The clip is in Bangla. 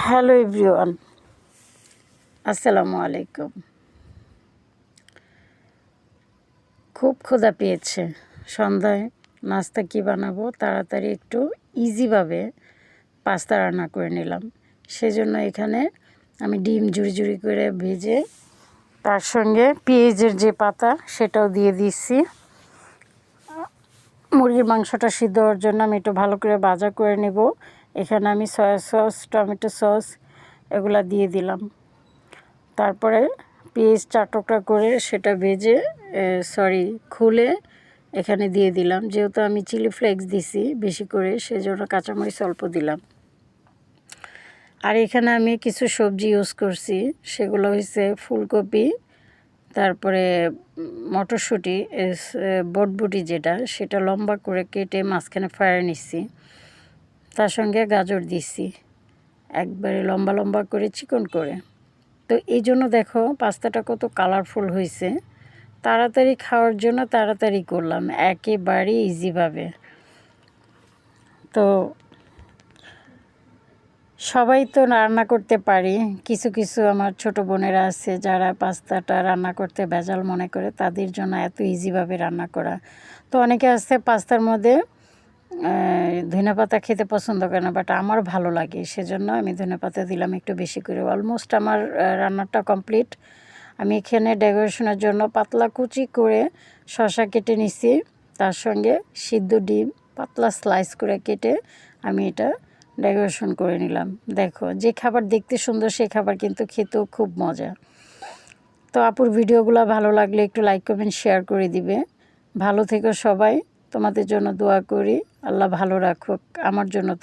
হ্যালো এভরিওয়ান, আসসালামু আলাইকুম। খুব ক্ষুধা পেয়েছে। সন্ধ্যায় নাস্তা কী বানাবো, তাড়াতাড়ি একটু ইজিভাবে পাস্তা রান্না করে নিলাম। সেজন্য এখানে আমি ডিম ঝুড়ি করে ভেজে তার সঙ্গে পেঁয়াজের যে পাতা সেটাও দিয়ে দিচ্ছি। মুরগির মাংসটা সিদ্ধ হওয়ার জন্য আমি একটু ভালো করে ভাজা করে নেব। এখানে আমি সয়া সস, টমেটো সস এগুলা দিয়ে দিলাম। তারপরে পেঁয়াজ 4 টুকরা করে সেটা ভেজে খুলে এখানে দিয়ে দিলাম। যেহেতু আমি চিলি ফ্লেক্স দিছি বেশি করে, সেজন্য কাঁচামরিচ অল্প দিলাম। আর এখানে আমি কিছু সবজি ইউজ করছি, সেগুলো হচ্ছে ফুলকপি, তারপরে মটরশুঁটি, বটবুটি যেটা, সেটা লম্বা করে কেটে মাঝখানে ফাড়ে নিচ্ছি। তার সঙ্গে গাজর দিচ্ছি একবারে লম্বা করে, চিকন করে। তো এই জন্য দেখো পাস্তাটা কত কালারফুল হয়েছে। তাড়াতাড়ি খাওয়ার জন্য তাড়াতাড়ি করলাম, একেবারে ইজিভাবে। তো সবাই তো রান্না করতে পারি, কিছু আমার ছোট বোনেরা আছে যারা পাস্তাটা রান্না করতে ভেজাল মনে করে, তাদের জন্য এত ইজিভাবে রান্না করা। তো অনেকে আছে পাস্তার মধ্যে ধনেপাতা খেতে পছন্দ করে না, বাট আমার ভালো লাগে, সেজন্য আমি ধনেপাতা দিলাম একটু বেশি করে। অলমোস্ট আমার রান্নাটা কমপ্লিট। আমি এখানে ডেকোরেশনের জন্য পাতলা কুচি করে শসা কেটে নিছি, তার সঙ্গে সিদ্ধ ডিম পাতলা স্লাইস করে কেটে আমি এটা ডেকোরেশন করে নিলাম। দেখো, যে খাবার দেখতে সুন্দর সেই খাবার কিন্তু খেতেও খুব মজা। তো আপুর ভিডিওগুলো ভালো লাগলে একটু লাইক কমেন্ট শেয়ার করে দিবে। ভালো থেকো সবাই, তোমাদের জন্য দোয়া করি, আল্লাহ ভালো রাখুক, আমার জন্য তো।